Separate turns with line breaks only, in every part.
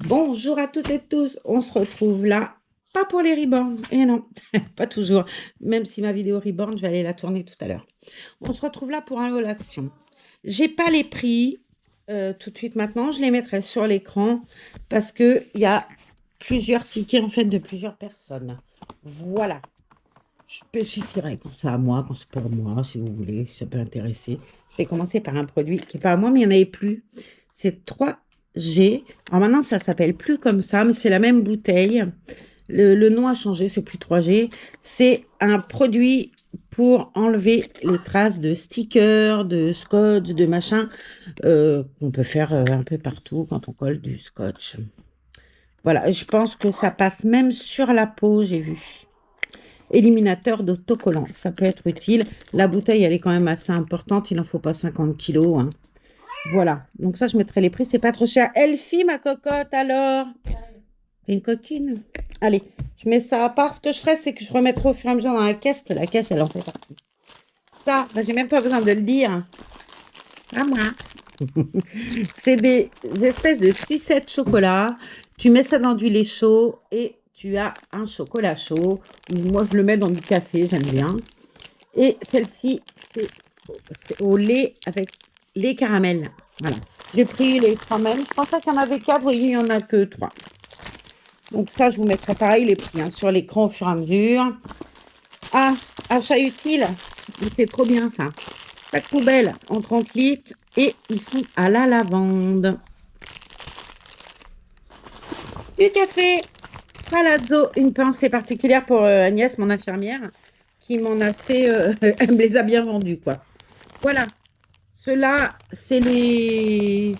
Bonjour à toutes et tous, on se retrouve là, pas pour les reborn, et non, pas toujours, même si ma vidéo reborn, je vais aller la tourner tout à l'heure. On se retrouve là pour un haul action. J'ai pas les prix tout de suite maintenant, je les mettrai sur l'écran parce que il y a plusieurs tickets en fait de plusieurs personnes. Voilà, je spécifierai quand c'est à moi, quand c'est pour moi, si vous voulez, si ça peut intéresser. Je vais commencer par un produit qui est pas à moi, mais il n'y en avait plus. C'est 3G. Alors maintenant, ça s'appelle plus comme ça, mais c'est la même bouteille. Le nom a changé, c'est plus 3G. C'est un produit pour enlever les traces de stickers, de scotch, de machin, qu'on peut faire un peu partout quand on colle du scotch. Voilà, je pense que ça passe même sur la peau, j'ai vu. Éliminateur d'autocollants, ça peut être utile. La bouteille, elle est quand même assez importante, il n'en faut pas 50 kilos, hein. Voilà, donc ça, je mettrai les prix, c'est pas trop cher. Elfie, ma cocotte, alors? T'es une coquine? Allez, je mets ça à part. Ce que je ferai, c'est que je remettrai au fur et à mesure dans la caisse, que la caisse, elle en fait partie. Ça, bah, j'ai même pas besoin de le dire. À moi. C'est des espèces de sucettes chocolat. Tu mets ça dans du lait chaud et tu as un chocolat chaud. Moi, je le mets dans du café, j'aime bien. Et celle-ci, c'est au lait avec les caramels. Voilà. J'ai pris les trois mêmes. Je pensais qu'il y en avait quatre, oui, il n'y en a que trois. Donc ça, je vous mettrai pareil les prix hein, sur l'écran au fur et à mesure. Ah, achat utile. C'est trop bien ça. Sac poubelle en 30 litres et ils sont à la lavande. Du café Palazzo, une pensée particulière pour Agnès, mon infirmière, qui m'en a fait, elle me les a bien vendus, quoi. Voilà, ceux-là, c'est les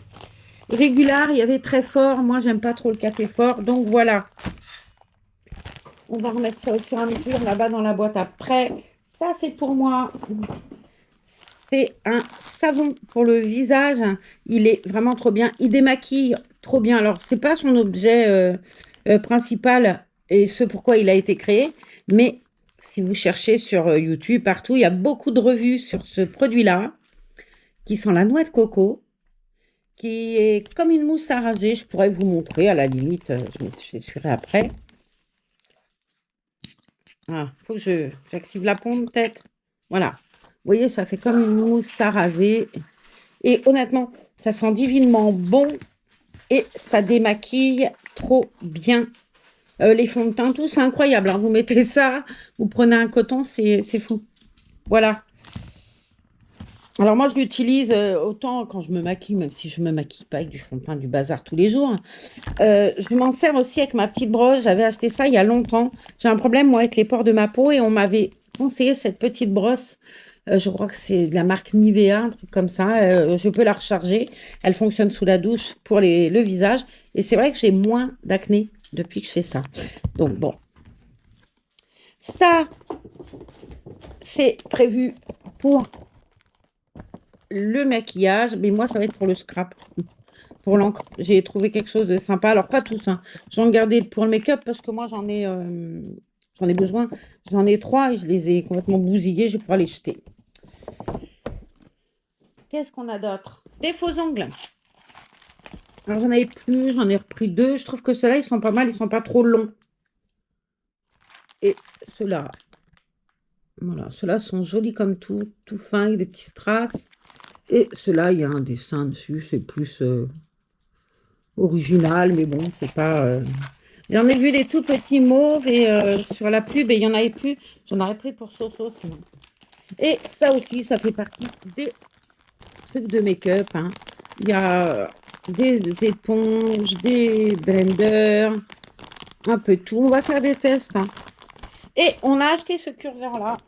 régulars, il y avait très fort, moi j'aime pas trop le café fort, donc voilà. On va remettre ça au fur et à mesure là-bas dans la boîte après. Ça, c'est pour moi. C'est un savon pour le visage. Il est vraiment trop bien. Il démaquille trop bien. Alors, c'est pas son objet principal et ce pourquoi il a été créé. Mais si vous cherchez sur YouTube, partout, il y a beaucoup de revues sur ce produit-là qui sont la noix de coco, qui est comme une mousse à raser. Je pourrais vous montrer à la limite. J'essuierai après. Ah, faut que j'active la pompe peut-être. Voilà. Vous voyez, ça fait comme une mousse à raser. Et honnêtement, ça sent divinement bon et ça démaquille trop bien. Les fonds de teint, tout, c'est incroyable, hein. Vous mettez ça, vous prenez un coton, c'est fou. Voilà. Alors moi, je l'utilise autant quand je me maquille, même si je me maquille pas avec du fond de teint, du bazar tous les jours. Je m'en sers aussi avec ma petite brosse. J'avais acheté ça il y a longtemps. J'ai un problème, moi, avec les pores de ma peau et on m'avait conseillé cette petite brosse. Je crois que c'est de la marque Nivea, un truc comme ça. Je peux la recharger. Elle fonctionne sous la douche pour le visage. Et c'est vrai que j'ai moins d'acné depuis que je fais ça. Donc bon, ça, c'est prévu pour le maquillage. Mais moi, ça va être pour le scrap. Pour l'encre, j'ai trouvé quelque chose de sympa. Alors, pas tous, hein. J'en gardais pour le make-up parce que moi, j'en ai besoin. J'en ai trois et je les ai complètement bousillés. Je vais pouvoir les jeter. Qu'est-ce qu'on a d'autre? Des faux ongles. Alors, j'en avais plus, j'en ai repris deux. Je trouve que ceux-là, ils sont pas mal, ils sont pas trop longs. Et ceux-là, voilà, ceux-là sont jolis comme tout, tout fins, avec des petites strass. Et ceux-là, il y a un dessin dessus, c'est plus original, mais bon, c'est pas. J'en ai vu des tout petits mauves et sur la pub, et il y en avait plus. J'en aurais pris pour Soso sinon. Et ça aussi, ça fait partie des trucs de make-up, hein. Il y a des éponges, des blenders, un peu tout. On va faire des tests, hein. Et on a acheté ce cure-vert-là.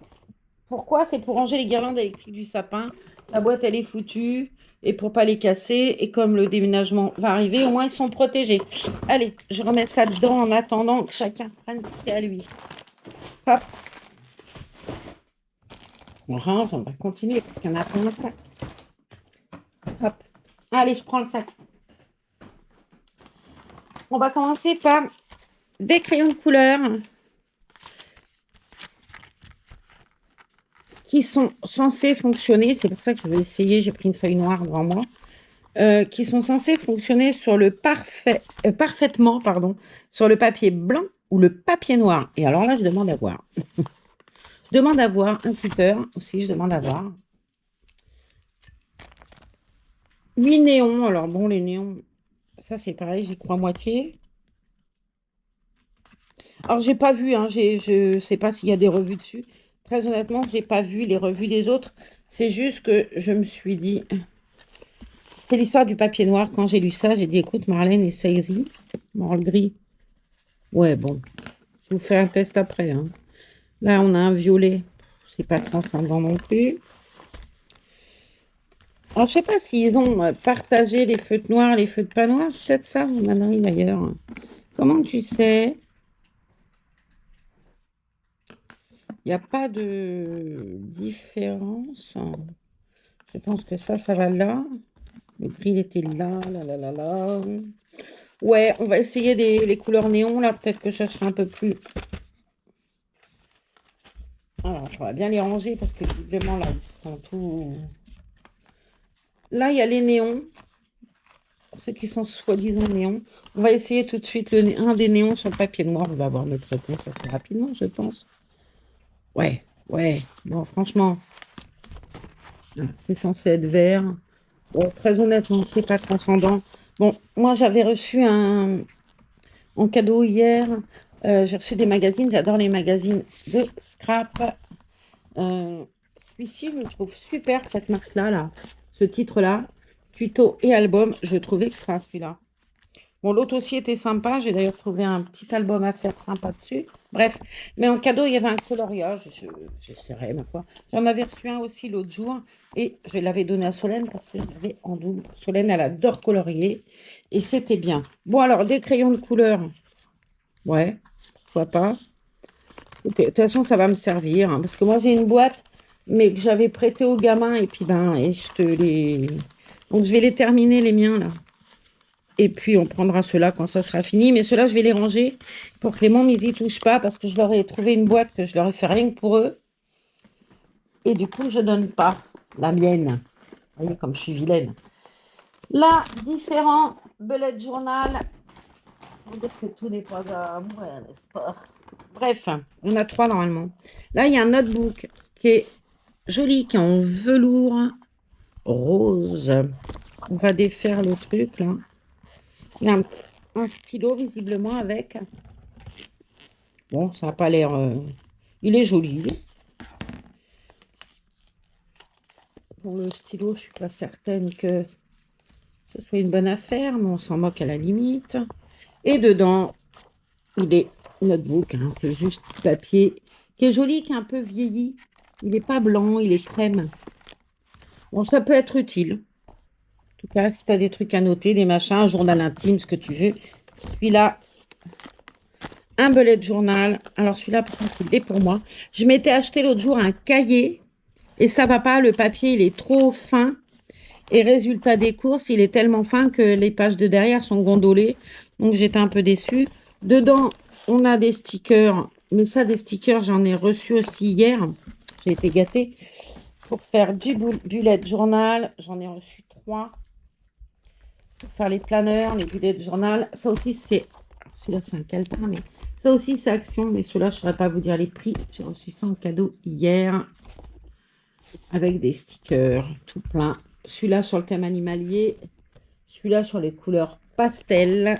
Pourquoi? C'est pour ranger les guirlandes électriques du sapin. La boîte, elle est foutue. Et pour pas les casser. Et comme le déménagement va arriver, au moins, ils sont protégés. Allez, je remets ça dedans en attendant que chacun prenne ce qu'il y a à lui. Hop. On range, on va continuer parce qu'il y en a plein de sac. Hop. Allez, je prends le sac. On va commencer par des crayons de couleur qui sont censés fonctionner. C'est pour ça que je vais essayer. J'ai pris une feuille noire devant moi. qui sont censés fonctionner sur le parfaitement, pardon, sur le papier blanc ou le papier noir. Et alors là, je demande à voir. Je demande à voir un cutter aussi, je demande à voir. 8 néons. Alors bon, les néons, ça c'est pareil, j'y crois moitié. Alors j'ai pas vu, hein, je sais pas s'il y a des revues dessus. Très honnêtement, j'ai pas vu les revues des autres. C'est juste que je me suis dit, c'est l'histoire du papier noir. Quand j'ai lu ça, j'ai dit, écoute, Marlène, essaye-y. Bon, le gris. Ouais, bon, je vous fais un test après, hein. Là, on a un violet. C'est pas transcendant non plus. Alors, je sais pas s'ils ont partagé les feutres noirs, les feutres pas noirs. C'est peut-être ça, mon ânerie, d'ailleurs. Comment tu sais? Il n'y a pas de différence. Je pense que ça va là. Le gris, il était là, là, là, là, là. Ouais, on va essayer les couleurs néons, là. Peut-être que ça sera un peu plus... Alors, je vais bien les ranger parce que, visiblement, là, ils sont tous... Là, il y a les néons. Ceux qui sont soi-disant néons. On va essayer tout de suite un des néons sur le papier noir. On va avoir notre réponse assez rapidement, je pense. Ouais, ouais. Bon, franchement, c'est censé être vert. Bon, très honnêtement, c'est pas transcendant. Bon, moi, j'avais reçu en cadeau hier. J'ai reçu des magazines. J'adore les magazines de scrap. Celui-ci, je le trouve super, cette marque-là, là. Ce titre-là, tuto et album, je le trouve extra, celui-là. Bon, l'autre aussi était sympa. J'ai d'ailleurs trouvé un petit album à faire sympa dessus. Bref, mais en cadeau, il y avait un coloriage. J'essaierai, ma foi. J'en avais reçu un aussi l'autre jour et je l'avais donné à Solène parce que je l'avais en double. Solène, elle adore colorier et c'était bien. Bon, alors, des crayons de couleur. Ouais, pourquoi pas. Ok, de toute façon, ça va me servir, hein, parce que moi, j'ai une boîte, mais que j'avais prêtée aux gamins et puis, ben, et je te les... Donc, je vais les terminer, les miens, là. Et puis, on prendra ceux-là quand ça sera fini. Mais ceux-là, je vais les ranger pour que les mômes, ils y touchent pas parce que je leur ai trouvé une boîte que je leur ai fait rien que pour eux. Et du coup, je donne pas la mienne. Vous voyez comme je suis vilaine. Là, différents bullet journal. On va dire que tout n'est pas à moi, n'est-ce pas? Bref, on a 3 normalement. Là, il y a un notebook qui est joli, qui est en velours rose. On va défaire le truc, là. Il y a un stylo, visiblement, avec. Bon, ça n'a pas l'air... Il est joli. Pour le stylo, je ne suis pas certaine que ce soit une bonne affaire, mais on s'en moque à la limite. Et dedans, il est notebook, hein, c'est juste du papier qui est joli, qui est un peu vieilli. Il n'est pas blanc, il est crème. Bon, ça peut être utile. En tout cas, si tu as des trucs à noter, des machins, un journal intime, ce que tu veux. Celui-là, un bullet journal. Alors, celui-là, par contre, il est pour moi. Je m'étais acheté l'autre jour un cahier et ça va pas. Le papier, il est trop fin. Et résultat des courses, il est tellement fin que les pages de derrière sont gondolées. Donc, j'étais un peu déçue. Dedans, on a des stickers. Mais ça, des stickers, j'en ai reçu aussi hier. J'ai été gâtée. Pour faire du bullet journal, j'en ai reçu 3. Pour faire les planeurs, les bullet journal. Ça aussi, c'est... Celui-là, c'est un calepin, mais... Ça aussi, c'est Action. Mais celui-là, je ne saurais pas vous dire les prix. J'ai reçu ça en cadeau hier. Avec des stickers tout plein. Celui-là sur le thème animalier. Celui-là sur les couleurs pastel.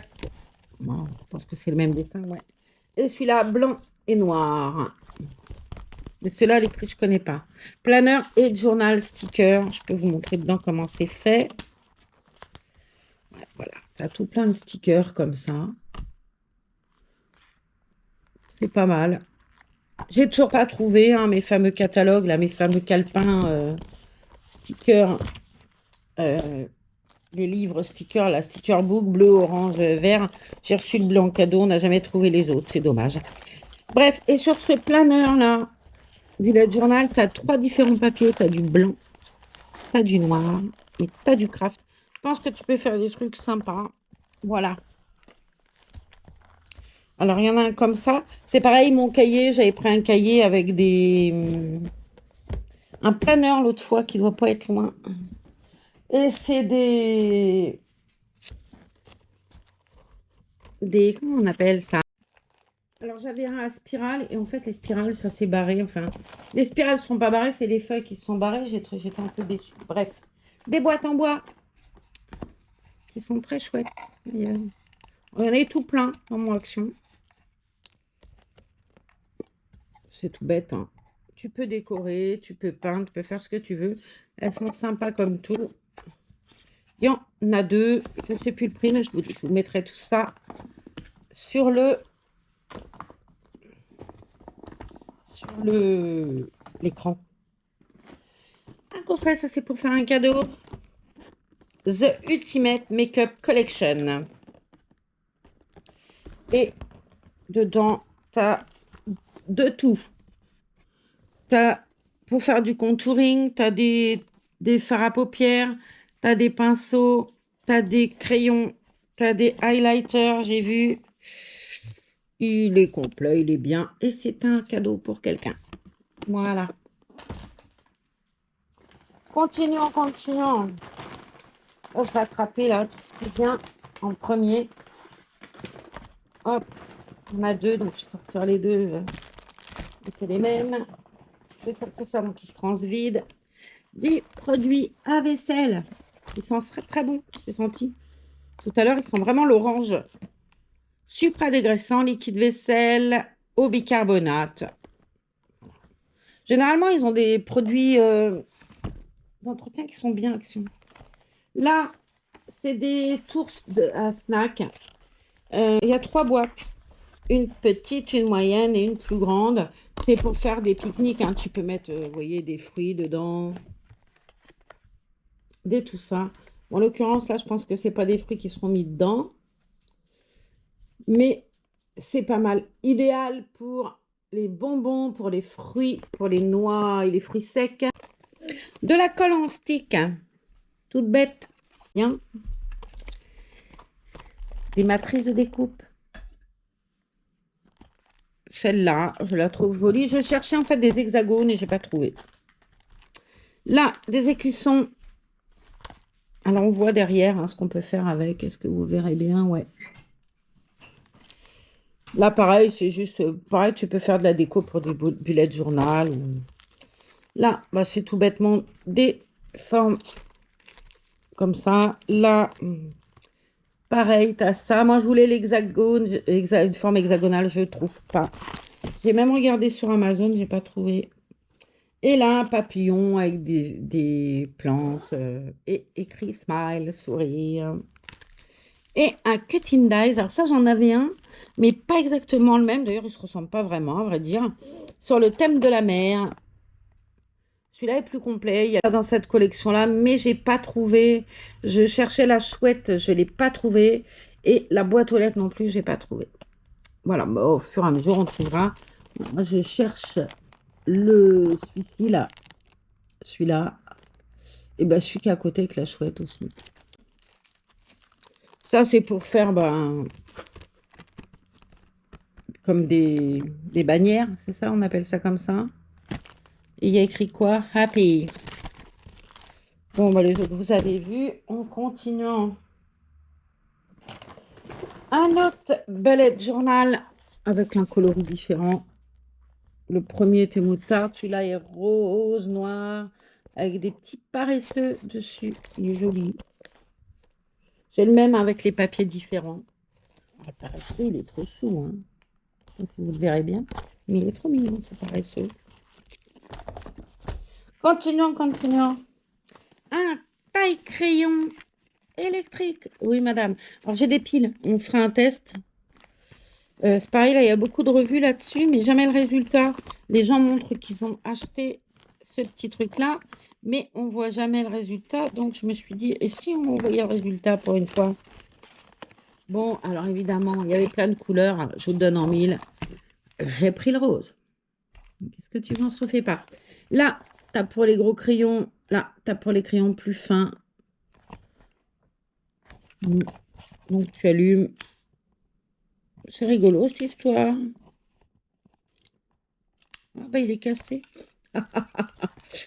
Bon, je pense que c'est le même dessin, ouais. Et celui-là, blanc et noir. Mais ceux-là, les prix, je ne connais pas. Planeur et journal sticker. Je peux vous montrer dedans comment c'est fait. Ouais, voilà, tu as tout plein de stickers comme ça. C'est pas mal. J'ai toujours pas trouvé hein, mes fameux catalogues, là, mes fameux calepins stickers. Les livres stickers, la sticker book, bleu, orange, vert. J'ai reçu le blanc en cadeau, on n'a jamais trouvé les autres, c'est dommage. Bref, et sur ce planeur-là, bullet journal, tu as 3 différents papiers. Tu as du blanc, tu as du noir et tu as du craft. Je pense que tu peux faire des trucs sympas. Voilà. Alors, il y en a un comme ça. C'est pareil, mon cahier, j'avais pris un cahier avec des... un planeur l'autre fois qui ne doit pas être loin. Et c'est comment on appelle ça? Alors j'avais un à spirale et en fait les spirales ça s'est barré. Enfin, les spirales sont pas barrées, c'est les feuilles qui sont barrées. J'étais un peu déçue. Bref, des boîtes en bois qui sont très chouettes. Il y en a tout plein dans mon action. C'est tout bête, hein. Tu peux décorer, tu peux peindre, tu peux faire ce que tu veux. Elles sont sympas comme tout. Il y en a deux. Je ne sais plus le prix, mais je vous mettrai tout ça sur l'écran. Un coffret, ça c'est pour faire un cadeau. The Ultimate Makeup Collection. Et dedans, tu as de tout. T'as, pour faire du contouring, tu as des fards à paupières, tu as des pinceaux, tu as des crayons, tu as des highlighters, j'ai vu. Il est complet, il est bien. Et c'est un cadeau pour quelqu'un. Voilà. Continuons, continuons. Oh, je vais attraper là tout ce qui vient en premier. Hop, on a deux, donc je vais sortir les deux. C'est les mêmes. Je vais sortir ça, donc ils se transvident. Des produits à vaisselle. Ils sont très très bons, j'ai senti. Tout à l'heure, ils sont vraiment l'orange. Supradégraissant, liquide vaisselle, au bicarbonate. Généralement, ils ont des produits d'entretien qui sont bien action. Là, c'est des tours à snack. Il y a 3 boîtes. Une petite, une moyenne et une plus grande. C'est pour faire des pique-niques, hein. Tu peux mettre, vous voyez, des fruits dedans. Des tout ça. En l'occurrence, là, je pense que c'est pas des fruits qui seront mis dedans. Mais c'est pas mal. Idéal pour les bonbons, pour les fruits, pour les noix et les fruits secs. De la colle en stick. Toute bête. Bien. Des matrices de découpe. Celle-là, je la trouve jolie. Je cherchais en fait des hexagones et j'ai pas trouvé. Là, des écussons. Alors, on voit derrière, hein, ce qu'on peut faire avec. Est-ce que vous verrez bien? Ouais. Là, pareil, c'est juste... pareil, tu peux faire de la déco pour des bullet journal. Là, bah, c'est tout bêtement des formes comme ça. Là, pareil, tu as ça. Moi, je voulais l'hexagone, une forme hexagonale, je ne trouve pas. J'ai même regardé sur Amazon, j'ai pas trouvé. Et là, un papillon avec des plantes et écrit smile, sourire. Et un cutting dies. Alors ça, j'en avais un, mais pas exactement le même. D'ailleurs, il ne se ressemble pas vraiment, à vrai dire. Sur le thème de la mer. Celui-là est plus complet. Il y a dans cette collection-là, mais j'ai pas trouvé. Je cherchais la chouette, je ne l'ai pas trouvée. Et la boîte aux lettres non plus, j'ai pas trouvé. Voilà, bah, au fur et à mesure, on trouvera. Moi, je cherche celui-ci là. Celui-là. Et ben, celui qui est à côté avec la chouette aussi. Ça, c'est pour faire comme des bannières, c'est ça? On appelle ça comme ça. Et il y a écrit quoi? Happy. Bon, bah, les autres, vous avez vu. On continue. Un autre bullet journal avec un coloris différent. Le premier était moutarde, celui-là est rose, noir, avec des petits paresseux dessus. Il est joli. C'est le même avec les papiers différents. Le paresseux, il est trop chou, hein. Je sais pas si vous le verrez bien, mais il est trop mignon, ce paresseux. Continuons, continuons. Un taille-crayon électrique. Oui, madame. Alors, j'ai des piles. On fera un test. C'est pareil, là, il y a beaucoup de revues là-dessus, mais jamais le résultat. Les gens montrent qu'ils ont acheté ce petit truc-là, mais on ne voit jamais le résultat. Donc, je me suis dit, et si on voyait le résultat pour une fois? Bon, alors évidemment, il y avait plein de couleurs. Alors, je vous le donne en mille. J'ai pris le rose. Qu'est-ce que tu veux, on se refait pas. Là, tu as pour les gros crayons. Là, tu as pour les crayons plus fins. Donc, tu allumes. C'est rigolo, cette histoire. Ah, bah, il est cassé.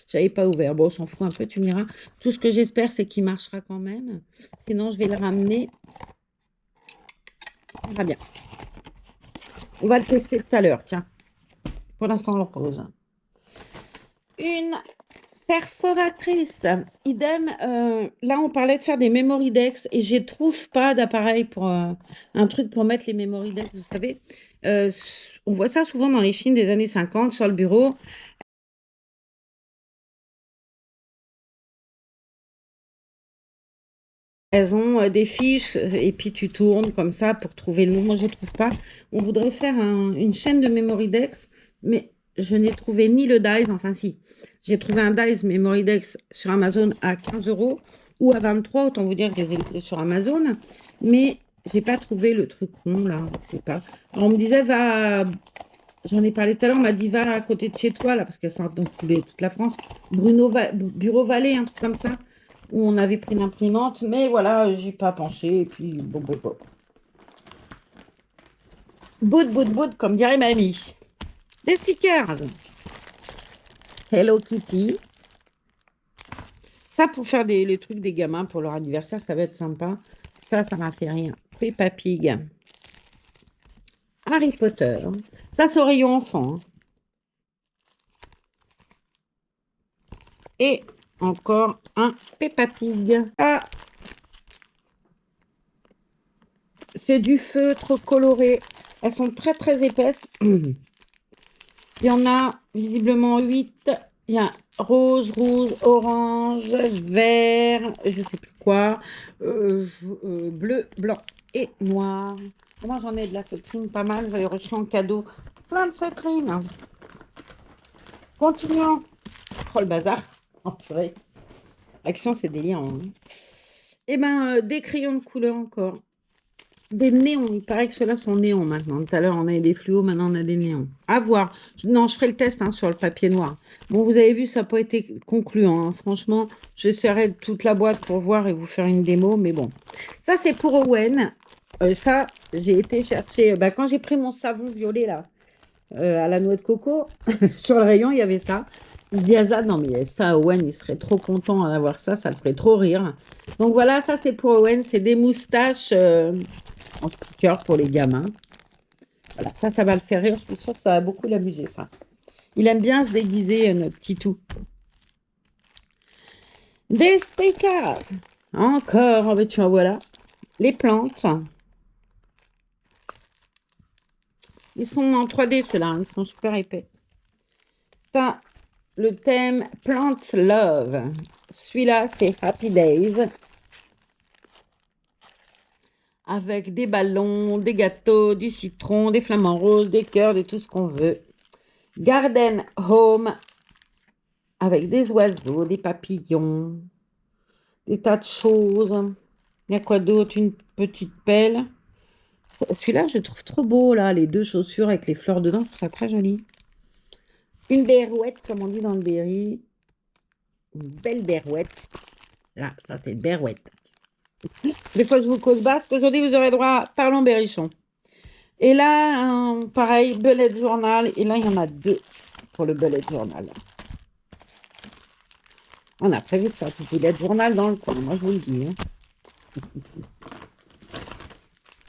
J'avais pas ouvert. Bon, on s'en fout un peu, tu me diras. Tout ce que j'espère, c'est qu'il marchera quand même. Sinon, je vais le ramener. On verra bien. On va le tester tout à l'heure, tiens. Pour l'instant, on le repose. Une perforatrice. Idem, là, on parlait de faire des memory decks et je trouve pas d'appareil pour un truc pour mettre les memory decks, vous savez. On voit ça souvent dans les films des années 50 sur le bureau. Elles ont des fiches et puis tu tournes comme ça pour trouver le nom. Moi, je ne trouve pas. On voudrait faire une chaîne de Memory Dex, mais je n'ai trouvé ni le Dice, enfin si. J'ai trouvé un Dice Memory Dex sur Amazon à 15 € ou à 23, autant vous dire que je les ai laissés sur Amazon. Mais j'ai pas trouvé le truc rond là. Je sais pas. Alors, on me disait, va. J'en ai parlé tout à l'heure, on m'a dit, va à côté de chez toi, là, parce qu'elles sont dans toute la France. Bureau Vallée, un truc comme ça où on avait pris l'imprimante, mais voilà, j'y ai pas pensé, et puis bon. Bout, comme dirait mamie. Des stickers. Hello Kitty. Ça, pour faire les trucs des gamins pour leur anniversaire, ça va être sympa. Ça m'a fait rien. Peppa Pig. Harry Potter. Ça, c'est au rayon enfant. Hein. Et encore un Peppa Pig. Ah, c'est du feutre coloré. Elles sont très épaisses. Il y en a visiblement 8. Il y a rose, rouge, orange, vert, je ne sais plus quoi, bleu, blanc et noir. Moi, j'en ai de la feutrine pas mal. J'avais reçu en cadeau plein de feutrines. Continuons. Oh, le bazar. Oh, purée. Action, c'est délire. Hein. Eh ben, des crayons de couleur encore. Des néons, il paraît que ceux-là sont néons maintenant. Tout à l'heure, on avait des fluos, maintenant on a des néons. À voir. Non, je ferai le test hein, sur le papier noir. Bon, vous avez vu, ça n'a pas été concluant. Hein. Franchement, j'essaierai toute la boîte pour voir et vous faire une démo, mais bon. Ça, c'est pour Owen. Ça, j'ai été chercher... quand j'ai pris mon savon violet, là, à la noix de coco, sur le rayon, il y avait ça. Je dis à Zad, non mais ça, Owen, il serait trop content d'avoir ça, ça le ferait trop rire. Donc voilà, ça c'est pour Owen, c'est des moustaches en sticker pour les gamins. Voilà, ça va le faire rire, je suis sûre que ça va beaucoup l'amuser, ça. Il aime bien se déguiser, notre petit tout. Des stickers. Encore, oh, tu vois, voilà. Les plantes. Ils sont en 3D, ceux-là, hein, ils sont super épais. Ça, le thème Plant Love. Celui-là, c'est Happy Days. Avec des ballons, des gâteaux, du citron, des flamants roses, des cœurs, de tout ce qu'on veut. Garden Home. Avec des oiseaux, des papillons, des tas de choses. Il y a quoi d'autre? Une petite pelle. Celui-là, je le trouve trop beau, là. Les deux chaussures avec les fleurs dedans, je trouve ça très joli. Une berouette, comme on dit dans le Berry. Une belle berouette. Là, ça, c'est une berouette. Des fois, je vous cause basque. Aujourd'hui, vous aurez droit à Parlons Berrichon. Et là, pareil, bullet journal. Et là, il y en a 2 pour le bullet journal. On a prévu de faire un bullet journal dans le coin, moi, je vous le dis. Hein.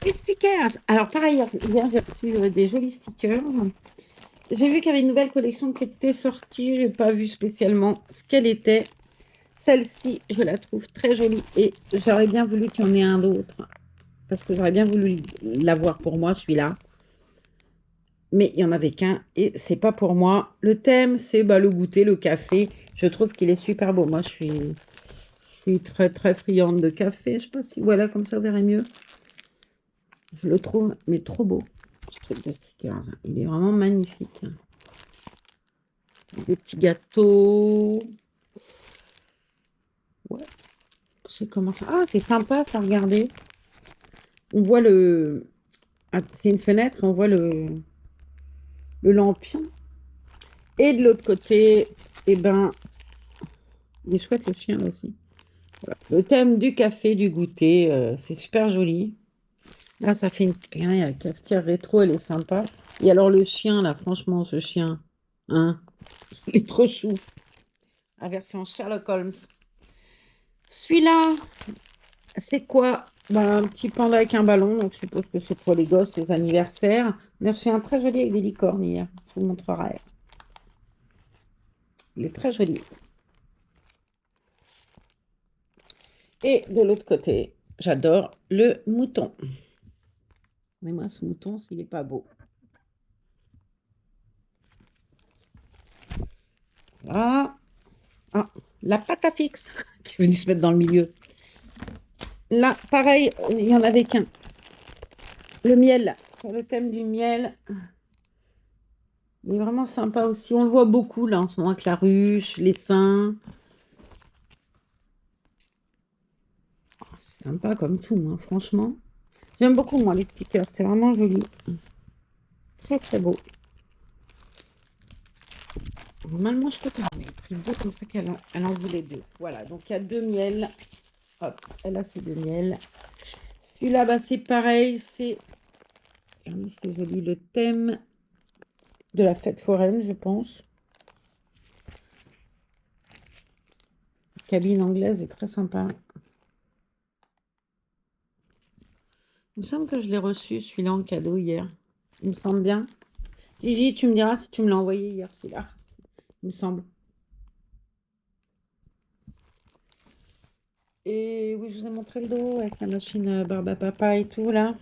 Les stickers. Alors, pareil, hier, j'ai reçu des jolis stickers. J'ai vu qu'il y avait une nouvelle collection qui était sortie. Je n'ai pas vu spécialement ce qu'elle était. Celle-ci, je la trouve très jolie et j'aurais bien voulu qu'il y en ait un d'autre. Parce que j'aurais bien voulu l'avoir pour moi, celui-là. Mais il n'y en avait qu'un et c'est pas pour moi. Le thème, c'est le goûter, le café. Je trouve qu'il est super beau. Moi, je suis très friande de café. Je sais pas si, voilà, comme ça, vous verrez mieux. Je le trouve, mais trop beau, ce truc de stickers. Il est vraiment magnifique. Des petits gâteaux. Ouais. C'est comment ça? Ah, c'est sympa, ça, regardez. On voit le... Ah, c'est une fenêtre, on voit le lampion. Et de l'autre côté, eh ben, il est chouette le chien aussi. Voilà. Le thème du café, du goûter, c'est super joli. Là, ça fait une cafetière rétro, elle est sympa. Et alors le chien, là, franchement, ce chien, hein, Il est trop chou. La version Sherlock Holmes. Celui-là, c'est quoi? Ben, un petit panda avec un ballon. Donc, je suppose que c'est pour les gosses, les anniversaires. On a reçu un très joli avec des licornes hier. Je vous montrerai. Il est très joli. Et de l'autre côté, j'adore le mouton. Mais moi, ce mouton, s'il n'est pas beau. Voilà. Ah, la pâte à fixe qui est venue se mettre dans le milieu. Là, pareil, il n'y en avait qu'un. Le miel, sur le thème du miel. Il est vraiment sympa aussi. On le voit beaucoup là en ce moment avec la ruche, les seins. Oh, c'est sympa comme tout, hein, franchement. J'aime beaucoup, moi, les stickers. C'est vraiment joli. Très, très beau. Normalement, je crois qu'elle en a pris deux comme ça qu'elle en voulait deux. Voilà, donc il y a deux miels. Hop, elle a ses deux miels. Celui-là, bah, c'est pareil. C'est joli, le thème de la fête foraine, je pense. La cabine anglaise est très sympa. Il me semble que je l'ai reçu, celui-là, en cadeau hier. Il me semble bien. Gigi, tu me diras si tu me l'as envoyé hier, celui-là. Il me semble. Et oui, je vous ai montré le dos avec la machine barbe à papa et tout, là.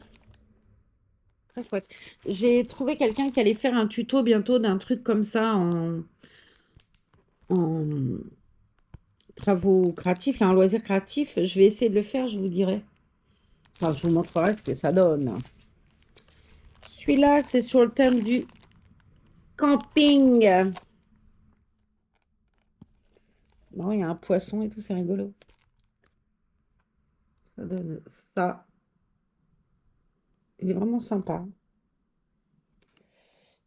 Très chouette. J'ai trouvé quelqu'un qui allait faire un tuto bientôt d'un truc comme ça en travaux créatifs, là, en loisirs créatifs. Je vais essayer de le faire, je vous dirai. Enfin, je vous montrerai ce que ça donne. Celui-là, c'est sur le thème du camping. Non, il y a un poisson et tout, c'est rigolo. Ça donne ça. Il est vraiment sympa.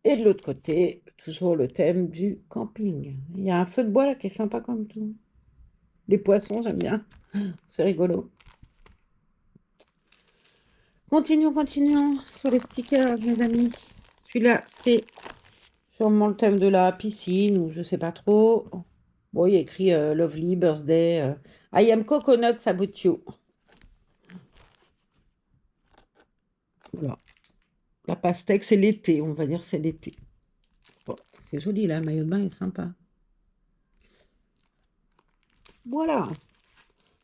Et de l'autre côté, toujours le thème du camping. Il y a un feu de bois là qui est sympa comme tout. Les poissons, j'aime bien. C'est rigolo. Continuons sur les stickers, mes amis. Celui-là, c'est sûrement le thème de la piscine ou je sais pas trop. Bon, il y a écrit Lovely Birthday. I am coconut about you. Voilà. La pastèque, c'est l'été, on va dire c'est l'été. Bon, c'est joli là, le maillot de bain est sympa. Voilà.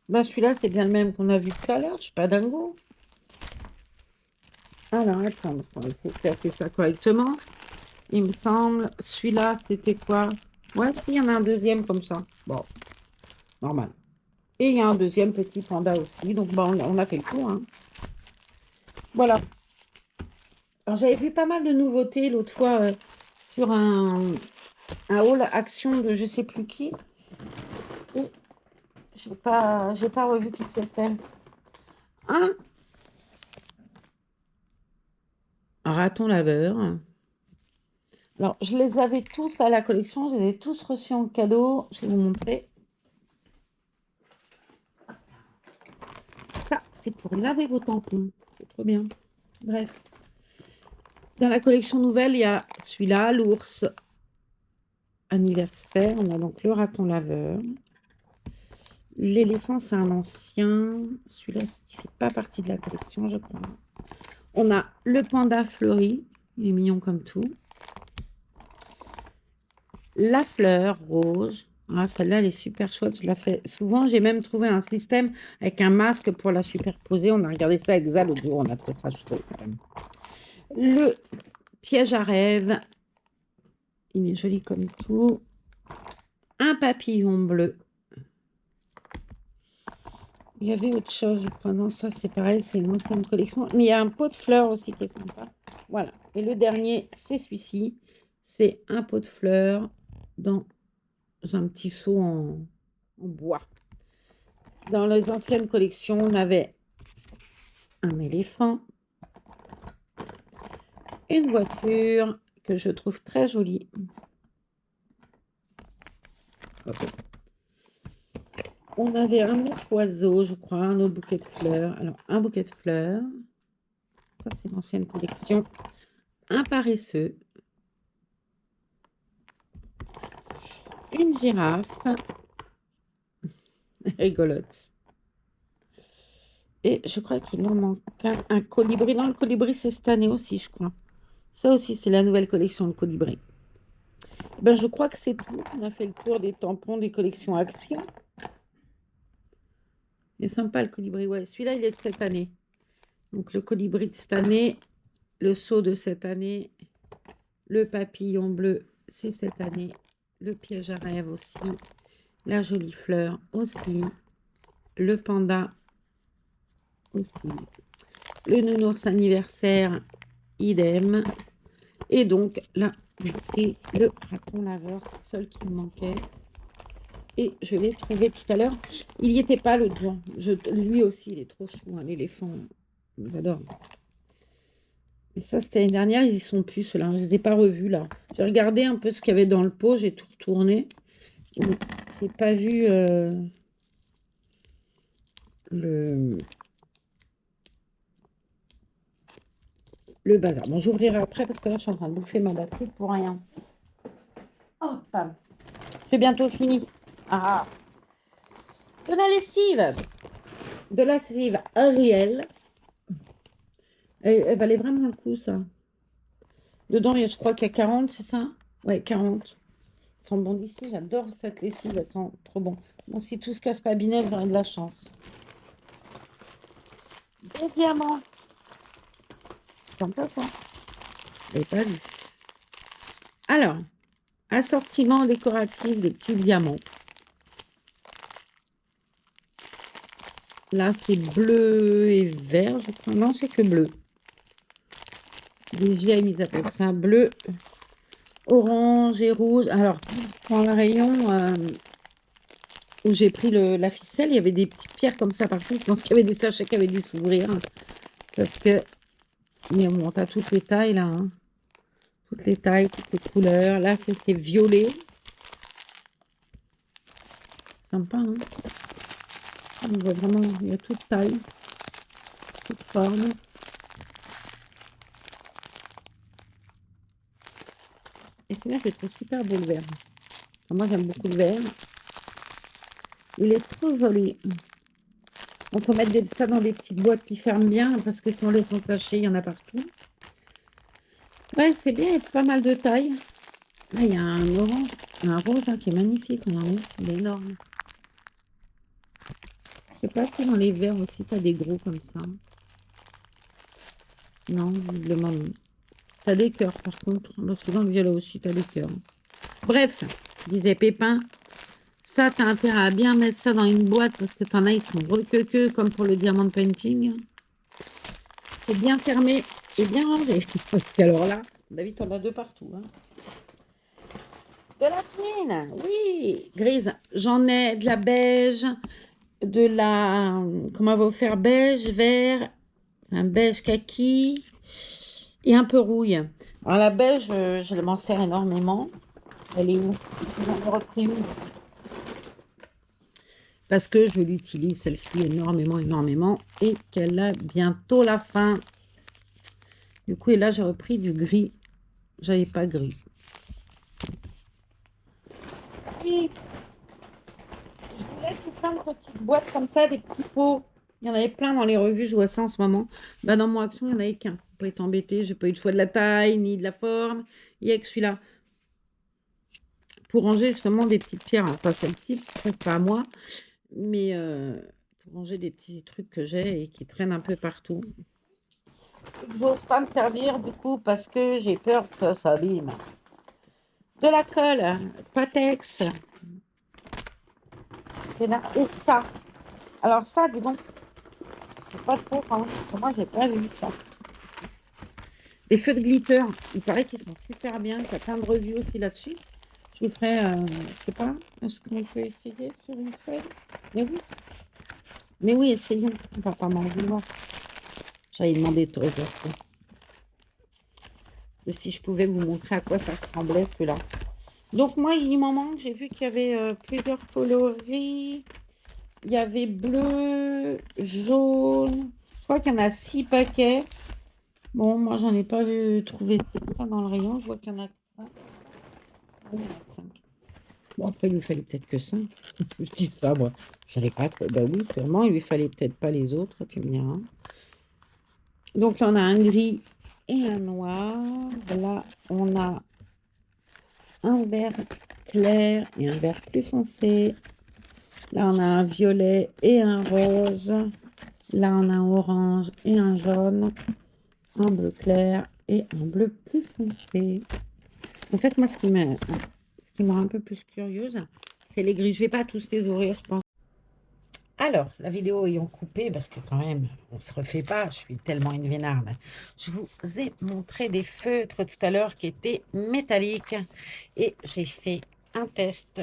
Ben, celui-là, c'est bien le même qu'on a vu tout à l'heure. Je suis pas dingo. Alors, attends, on va essayer de faire ça correctement. Il me semble. Celui-là, c'était quoi? Ouais, si, il y en a un deuxième comme ça. Bon, normal. Et il y a un deuxième petit panda aussi. Donc, bon, on a fait le tour, hein. Voilà. Alors, j'avais vu pas mal de nouveautés l'autre fois sur un haul action de je sais plus qui. Et j'ai pas revu qui c'était. Un raton laveur. Alors, je les avais tous à la collection, je les ai tous reçus en cadeau. Je vais vous montrer. Ça, c'est pour laver vos tampons. C'est trop bien. Bref. Dans la collection nouvelle, il y a celui-là, l'ours anniversaire. On a donc le raton laveur. L'éléphant, c'est un ancien. Celui-là, qui ne fait pas partie de la collection, je crois. On a le panda fleuri. Il est mignon comme tout. La fleur rose. Ah, celle-là, elle est super chouette. Je la fais souvent. J'ai même trouvé un système avec un masque pour la superposer. On a regardé ça avec Zal l'autre jour. On a trouvé ça chouette quand même. Le piège à rêve. Il est joli comme tout. Un papillon bleu. Il y avait autre chose, je crois. Non, ça, c'est pareil. C'est une ancienne collection. Mais il y a un pot de fleurs aussi qui est sympa. Voilà. Et le dernier, c'est celui-ci. C'est un pot de fleurs dans un petit seau en bois. Dans les anciennes collections, on avait un éléphant, une voiture que je trouve très jolie. On avait un autre oiseau, je crois, un autre bouquet de fleurs. Alors, un bouquet de fleurs. Ça, c'est l'ancienne collection. Un paresseux. une girafe. Rigolote. Et je crois qu'il en manque un colibri. Non, le colibri, c'est cette année aussi, je crois. Ça aussi, c'est la nouvelle collection, le colibri. Ben, je crois que c'est tout. On a fait le tour des tampons des collections Action. Il est sympa, le colibri. Ouais, celui-là, il est de cette année. Donc, le colibri de cette année, le seau de cette année, le papillon bleu, c'est cette année. Le piège à rêve aussi. La jolie fleur aussi. Le panda aussi. Le nounours anniversaire, idem. Et donc là, et le raton laveur, seul qui me manquait. Et je l'ai trouvé tout à l'heure. Il n'y était pas l'autre jour. Lui aussi, il est trop chou, un éléphant. J'adore. Mais ça, c'était l'année dernière, ils y sont plus, ceux-là. Je ne les ai pas revus, là. J'ai regardé un peu ce qu'il y avait dans le pot, j'ai tout retourné. Je n'ai pas vu le bazar. Bon, j'ouvrirai après parce que là, je suis en train de bouffer ma batterie pour rien. Oh, femme. C'est bientôt fini. Ah, de la lessive. De la lessive Ariel. Elle valait vraiment le coup, ça. Dedans, je crois qu'il y a 40, c'est ça? Ouais, 40. Ils sont bons d'ici. J'adore cette lessive. Elles sont trop bons. Bon, si tout se casse pas binette, j'aurai de la chance. Des diamants. Sympa, ça. Je l'ai pas vu. Alors, assortiment décoratif des petits diamants. Là, c'est bleu et vert, je crois. Non, c'est que bleu. Les gemmes, ils appellent ça bleu, orange et rouge. Alors, dans le rayon où j'ai pris la ficelle, il y avait des petites pierres comme ça partout. Je pense qu'il y avait des sachets qui avaient dû s'ouvrir. Parce que, mais bon, t'as toutes les tailles là. Hein. Toutes les tailles, toutes les couleurs. Là, c'est violet. Sympa, hein. On voit vraiment, il y a toute taille, toute forme. Et celui-là, je le trouve super beau le vert. Enfin, moi, j'aime beaucoup le vert. Il est trop joli. Il faut mettre ça dans des petites boîtes qui ferment bien parce que si on laisse en sachet, il y en a partout. Ouais, c'est bien, il y a pas mal de tailles. Là, il y a un orange, un rouge hein, qui est magnifique. Il est énorme. Je sais pas si dans les verts aussi, tu as des gros comme ça. Non, visiblement non. Tu as des cœurs par contre. Parce que dans le violet aussi, tu as des cœurs. Bref, disait Pépin, ça, tu as intérêt à bien mettre ça dans une boîte parce que t'en as, ils sont requequeux comme pour le diamant painting. C'est bien fermé et bien rangé. Parce qu'alors là, David, t'en as deux partout. Hein. De la twin, oui, grise. J'en ai de la beige, de la, comment on va faire, beige, vert, un beige kaki et un peu rouille. Alors la beige, je m'en sers énormément. Elle est où? J'en ai repris une. Parce que je l'utilise celle-ci énormément et qu'elle a bientôt la fin. Du coup, et là, j'ai repris du gris. J'avais pas gris. Oui, je voulais tout plein de petites boîtes comme ça, des petits pots. Il y en avait plein dans les revues, je vois ça en ce moment. Bah, dans mon action, il n'y en avait qu'un. Faut pas être embêté, j'ai pas eu le choix de la taille ni de la forme. Il n'y a que celui-là. Pour ranger justement des petites pierres. Alors, pas celle-ci, parce que c'est pas à moi. Mais pour ranger des petits trucs que j'ai et qui traînent un peu partout. J'ose pas me servir du coup parce que j'ai peur que ça s'abîme. De la colle, Patex. Et ça. Alors ça, dis donc, c'est pas trop, hein. Moi, j'ai pas vu ça. Les feux de glitter, il paraît qu'ils sont super bien. Il y a plein de revues aussi là-dessus. Je vous ferai, je sais pas, est-ce qu'on peut essayer sur une feuille? Mais oui. Mais oui, essayons. On va pas m'en vouloir. J'avais demandé de fois. Si je pouvais vous montrer à quoi ça ressemblait, celui-là. Donc, moi, il m'en manque. J'ai vu qu'il y avait plusieurs coloris. Il y avait bleu, jaune. Je crois qu'il y en a 6 paquets. Bon, moi, j'en ai pas vu trouver ça dans le rayon. Je vois qu'il y en a 5. Oui, il y en a 5. Bon, après, il lui fallait peut-être que ça. Je dis ça, moi. J'allais pas. Ben oui, sûrement, il lui fallait peut-être pas les autres, tu me diras. Donc là, on a un gris et un noir. Là, on a un vert clair et un vert plus foncé. Là, on a un violet et un rose. Là, on a un orange et un jaune. Un bleu clair et un bleu plus foncé. En fait, moi, ce qui me rend un peu plus curieuse, c'est les gris. Je vais pas tous les ouvrir, je pense. Alors, la vidéo ayant coupé, parce que quand même, on se refait pas, je suis tellement une vénarde. Je vous ai montré des feutres tout à l'heure qui étaient métalliques et j'ai fait un test.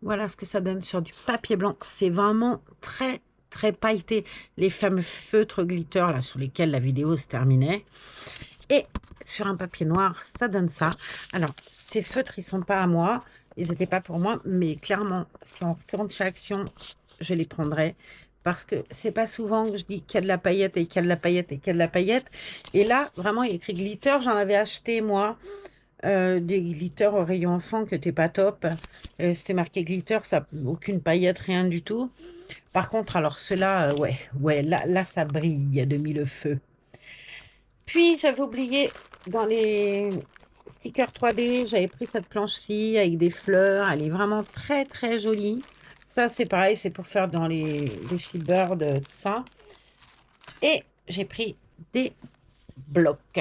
Voilà ce que ça donne sur du papier blanc. C'est vraiment très, très pailleté. Les fameux feutres glitter là sur lesquels la vidéo se terminait. Et sur un papier noir, ça donne ça. Alors, ces feutres, ils sont pas à moi. Ils n'étaient pas pour moi. Mais clairement, si on retourne chez Action, je les prendrai. Parce que c'est pas souvent que je dis qu'il y a de la paillette et qu'il y a de la paillette et qu'il y a de la paillette. Et là, vraiment, il y a écrit glitter. J'en avais acheté, moi, des glitters au rayon enfant que t'es pas top. C'était marqué glitter, ça, aucune paillette, rien du tout. Par contre, alors ceux-là, ouais, là, ça brille de mille feux. Puis, j'avais oublié, dans les stickers 3D, j'avais pris cette planche-ci avec des fleurs. Elle est vraiment très, très jolie. Ça, c'est pareil, c'est pour faire dans les shipbirds, tout ça. Et j'ai pris des blocs.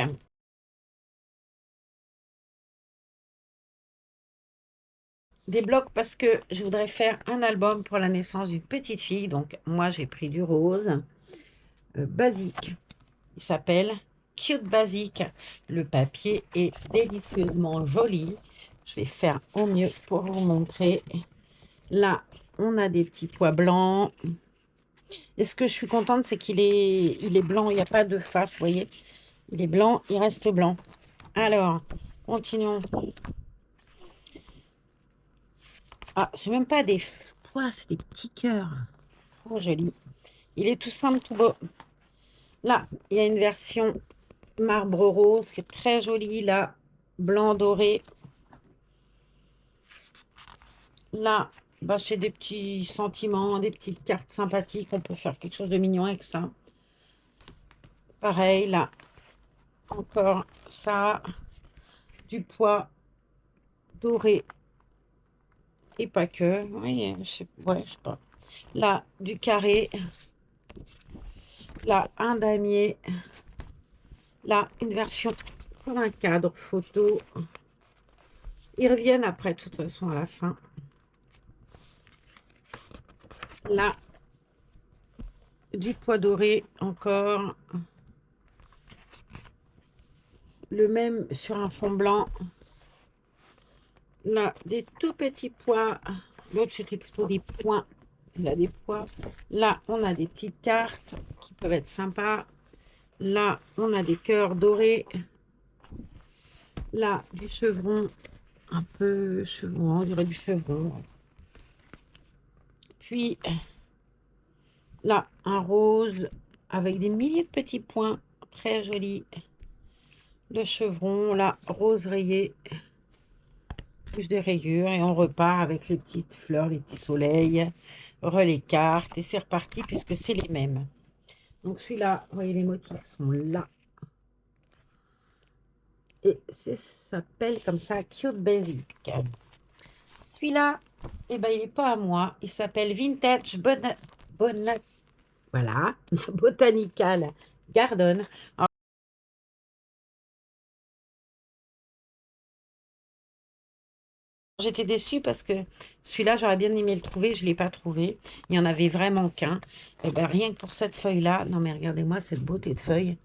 Des blocs parce que je voudrais faire un album pour la naissance d'une petite fille. Donc, moi, j'ai pris du rose basique. Il s'appelle Cute Basique. Le papier est délicieusement joli. Je vais faire au mieux pour vous montrer. Là, on a des petits pois blancs. Et ce que je suis contente, c'est il est blanc. Il n'y a pas de face, vous voyez. Il est blanc, il reste blanc. Alors, continuons. Ah, c'est même pas des pois, c'est des petits cœurs. Trop joli. Il est tout simple, tout beau. Là, il y a une version marbre rose qui est très jolie. Là, blanc doré. Là, bah, c'est des petits sentiments, des petites cartes sympathiques. On peut faire quelque chose de mignon avec ça. Pareil, là, encore ça. Du pois doré. Et pas que. Oui, ouais, je sais pas. Là, du carré. Là, un damier. Là, une version comme un cadre photo. Ils reviennent après, de toute façon, à la fin. Là, du pois doré encore. Le même sur un fond blanc. Là, des tout petits pois. L'autre, c'était plutôt des points. Là, des pois. Là, on a des petites cartes qui peuvent être sympas. Là, on a des cœurs dorés. Là, du chevron. Un peu chevron, on dirait du chevron. Puis, là, un rose avec des milliers de petits points. Très joli. Le chevron, là, rose rayé. Plus des rayures et on repart avec les petites fleurs, les petits soleils, les cartes et c'est reparti puisque c'est les mêmes. Donc celui-là, vous voyez les motifs sont là. Et ça s'appelle comme ça Cute Basic. Celui-là, eh ben, il n'est pas à moi. Il s'appelle Vintage voilà, Botanical Garden. Alors, j'étais déçue parce que celui-là, j'aurais bien aimé le trouver. Je ne l'ai pas trouvé. Il n'y en avait vraiment qu'un. Et ben, rien que pour cette feuille-là. Non, mais regardez-moi cette beauté de feuille.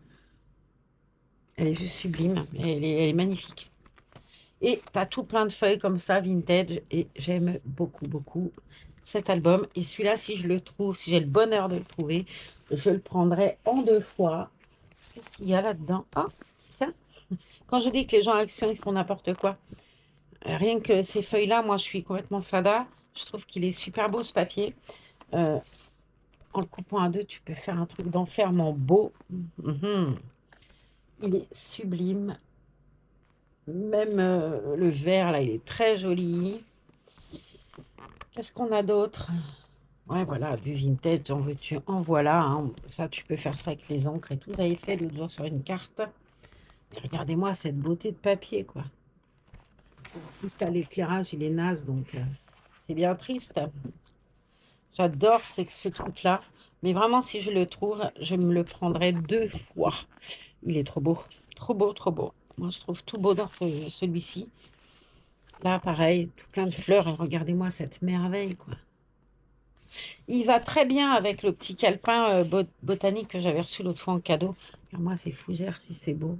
Elle est juste sublime. Elle est magnifique. Et tu as tout plein de feuilles comme ça, vintage. Et j'aime beaucoup, beaucoup cet album. Et celui-là, si je le trouve, si j'ai le bonheur de le trouver, je le prendrai en 2 fois. Qu'est-ce qu'il y a là-dedans? Ah, tiens. Quand je dis que les gens à Action, ils font n'importe quoi. Rien que ces feuilles-là, moi, je suis complètement fada. Je trouve qu'il est super beau, ce papier. En le coupant à deux, tu peux faire un truc d'enfermement beau. Mhm. Il est sublime. Même le vert, là, il est très joli. Qu'est-ce qu'on a d'autre? Ouais, voilà, du vintage, en veux-tu, en voilà. Hein. Ça, tu peux faire ça avec les encres et tout. J'avais fait l'autre jour sur une carte. Mais regardez-moi cette beauté de papier, quoi. En plus, là, l'éclairage, il est naze, donc c'est bien triste. J'adore ce truc-là. Mais vraiment, si je le trouve, je me le prendrai 2 fois. Il est trop beau. Trop beau, trop beau. Moi, je trouve tout beau dans celui-ci. Là, pareil, tout plein de fleurs. Et regardez-moi cette merveille, quoi. Il va très bien avec le petit calepin botanique que j'avais reçu l'autre fois en cadeau. Alors moi, c'est fougère si c'est beau.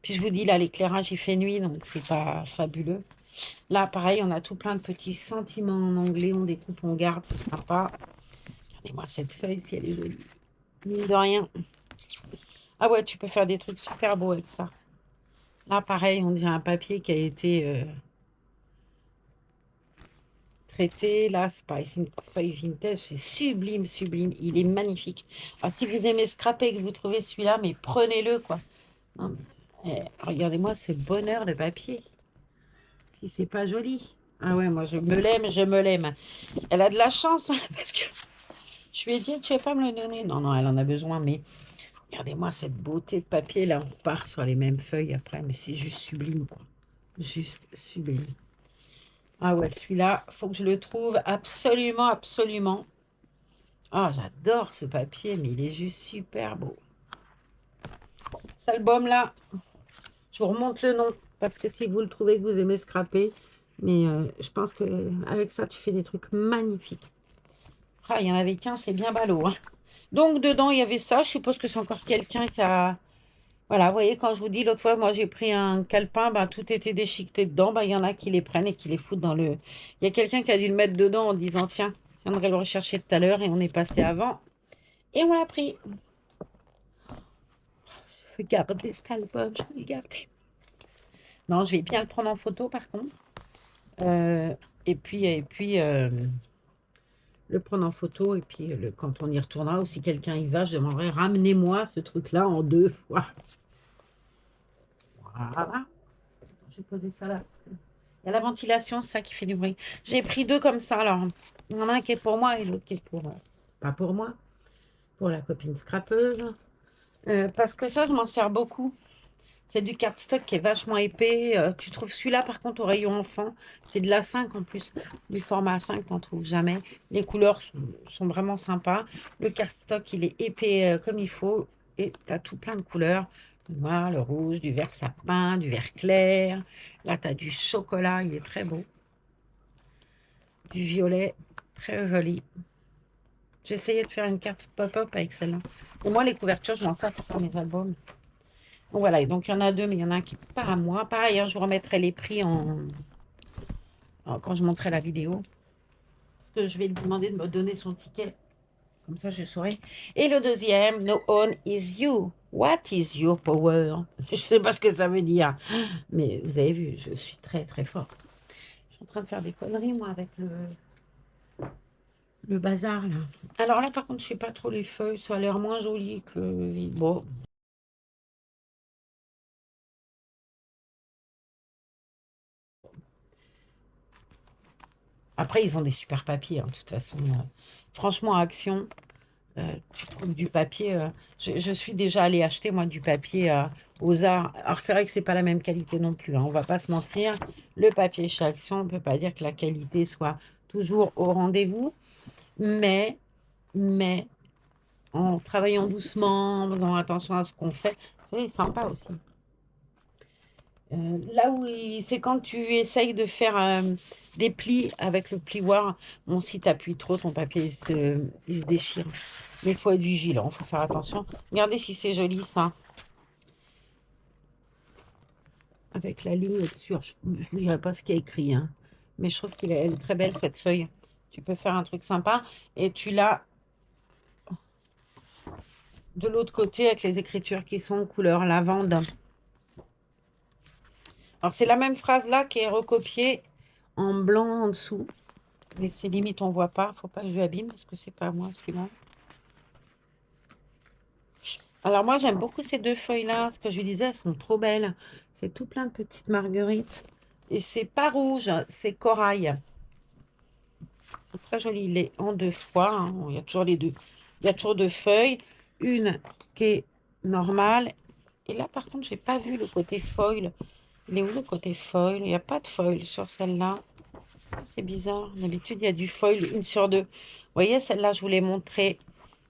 Puis je vous dis, là, l'éclairage, il fait nuit, donc c'est pas fabuleux. Là, pareil, on a tout plein de petits sentiments en anglais. On découpe, on garde, c'est sympa. Regardez-moi cette feuille, si elle est jolie. Mine de rien. Ah ouais, tu peux faire des trucs super beaux avec ça. Là, pareil, on dirait un papier qui a été traité. Là, c'est pareil, c'est une feuille vintage. C'est sublime, sublime. Il est magnifique. Alors, si vous aimez scraper et que vous trouvez celui-là, mais prenez-le, quoi. Non, mais, regardez-moi ce bonheur de papier. Si c'est pas joli. Ah ouais, moi, je me l'aime, je me l'aime. Elle a de la chance, hein, parce que je lui ai dit, tu vas pas me le donner. Non, non, elle en a besoin, mais regardez-moi cette beauté de papier. Là, on repart sur les mêmes feuilles après, mais c'est juste sublime, quoi. Juste sublime. Ah ouais, celui-là, faut que je le trouve absolument, absolument. Ah, j'adore ce papier, mais il est juste super beau. Cet album-là, je vous remonte le nom, parce que si vous le trouvez, que vous aimez scraper, mais je pense que avec ça, tu fais des trucs magnifiques. Ah, il y en avait qu'un, c'est bien ballot, hein. Donc, dedans, il y avait ça. Je suppose que c'est encore quelqu'un qui a... Voilà, vous voyez, quand je vous dis l'autre fois, moi, j'ai pris un calepin, ben, tout était déchiqueté dedans. Ben, il y en a qui les prennent et qui les foutent dans le... Il y a quelqu'un qui a dû le mettre dedans en disant, tiens, je viendrai le rechercher tout à l'heure. Et on est passé avant. Et on l'a pris. Je vais garder cet album, je vais le garder. Non, je vais bien le prendre en photo, par contre. Euh, et puis, le prendre en photo. Et puis, quand on y retournera, ou si quelqu'un y va, je demanderai, ramenez-moi ce truc-là en 2 fois. Voilà. Je vais poser ça là. Parce que... Il y a la ventilation, c'est ça qui fait du bruit. J'ai pris 2 comme ça. Alors, il y en a un qui est pour moi et l'autre qui est pour... pas pour moi, pour la copine scrapeuse. Parce que ça, je m'en sers beaucoup. C'est du cardstock qui est vachement épais. Tu trouves celui-là, par contre, au rayon enfant. C'est de l'A5 en plus. Du format A5, tu n'en trouves jamais. Les couleurs sont vraiment sympas. Le cardstock, il est épais comme il faut. Et tu as tout plein de couleurs. Le noir, le rouge, du vert sapin, du vert clair. Là, tu as du chocolat. Il est très beau. Du violet. Très joli. J'ai essayé de faire une carte pop-up avec celle-là. Et moi, les couvertures, je m'en sers pour faire mes albums. Donc voilà, et donc il y en a 2, mais il y en a un qui n'est pas à moi. Pareil, hein, je vous remettrai les prix quand je montrerai la vidéo. Parce que je vais lui demander de me donner son ticket. Comme ça, je saurai. Et le deuxième, no one is you. What is your power? Je ne sais pas ce que ça veut dire. Mais vous avez vu, je suis très, très forte. Je suis en train de faire des conneries, moi, avec le bazar, là. Alors là, par contre, je ne sais pas trop les feuilles. Ça a l'air moins joli que... Bon, après, ils ont des super papiers, hein, de toute façon. Franchement, à Action, tu trouves du papier. Je suis déjà allée acheter, moi, du papier aux Arts. Alors, c'est vrai que c'est pas la même qualité non plus, hein, on va pas se mentir. Le papier chez Action, on ne peut pas dire que la qualité soit toujours au rendez-vous. Mais, en travaillant doucement, en faisant attention à ce qu'on fait, c'est sympa aussi. Là où c'est quand tu essayes de faire des plis avec le plioir, bon, si tu appuies trop, ton papier il se déchire. Mais il faut être vigilant, il faut faire attention. Regardez si c'est joli ça. Avec la ligne au-dessus. Je ne dirai pas ce qu'il y a écrit, hein, mais je trouve qu'elle est très belle cette feuille. Tu peux faire un truc sympa. Et tu l'as de l'autre côté avec les écritures qui sont couleur lavande. Alors c'est la même phrase là qui est recopiée en blanc en dessous. Mais c'est limite, on voit pas. Faut pas que je lui abîme parce que c'est pas moi celui-là. Alors moi, j'aime beaucoup ces deux feuilles-là. Ce que je lui disais, elles sont trop belles. C'est tout plein de petites marguerites. Et c'est pas rouge, c'est corail. C'est très joli. Il est en deux fois, hein. Bon, il y a toujours les deux. Il y a toujours deux feuilles. Une qui est normale. Et là, par contre, j'ai pas vu le côté foil. Il est où le côté foil? Il n'y a pas de foil sur celle-là. C'est bizarre. D'habitude, il y a du foil, une sur deux. Vous voyez, celle-là, je vous l'ai montrée.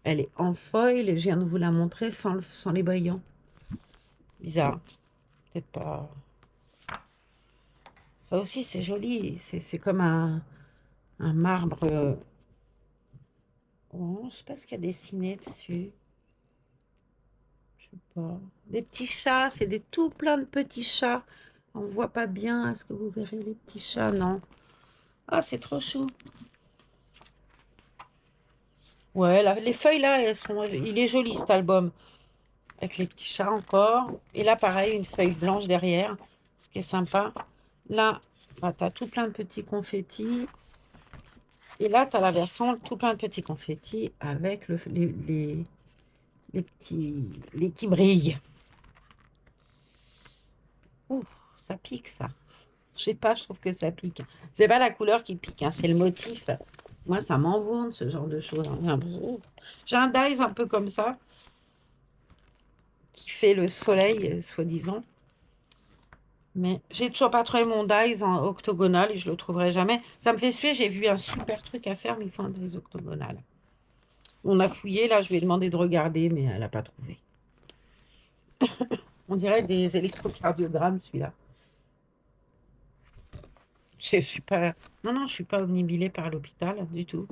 Elle est en foil et je viens de vous la montrer sans les brillants. Bizarre. Peut-être pas. Ça aussi, c'est joli. C'est comme un marbre. Oh, je ne sais pas ce qu'il y a dessiné dessus. Je sais pas. Des petits chats. C'est des tout plein de petits chats. On ne voit pas bien. Est-ce que vous verrez les petits chats? Non. Ah, c'est trop chou. Ouais, là, les feuilles là, il est joli cet album. Avec les petits chats encore. Et là, pareil, une feuille blanche derrière. Ce qui est sympa. Là, bah, tu as tout plein de petits confettis. Et là, tu as la version tout plein de petits confettis avec les qui brillent. Ouh, ça pique ça. Je sais pas, je trouve que ça pique. C'est pas la couleur qui pique, hein, c'est le motif. Moi, ça m'envoûte ce genre de choses. J'ai un dies un peu comme ça, qui fait le soleil, soi-disant. Mais j'ai toujours pas trouvé mon dies en octogonal et je le trouverai jamais. Ça me fait suer, j'ai vu un super truc à faire, mais il faut un dies octogonal. On a fouillé, là, je lui ai demandé de regarder, mais elle n'a pas trouvé. On dirait des électrocardiogrammes, celui-là. Je suis pas... Non, non, je suis pas omnibilée par l'hôpital, du tout.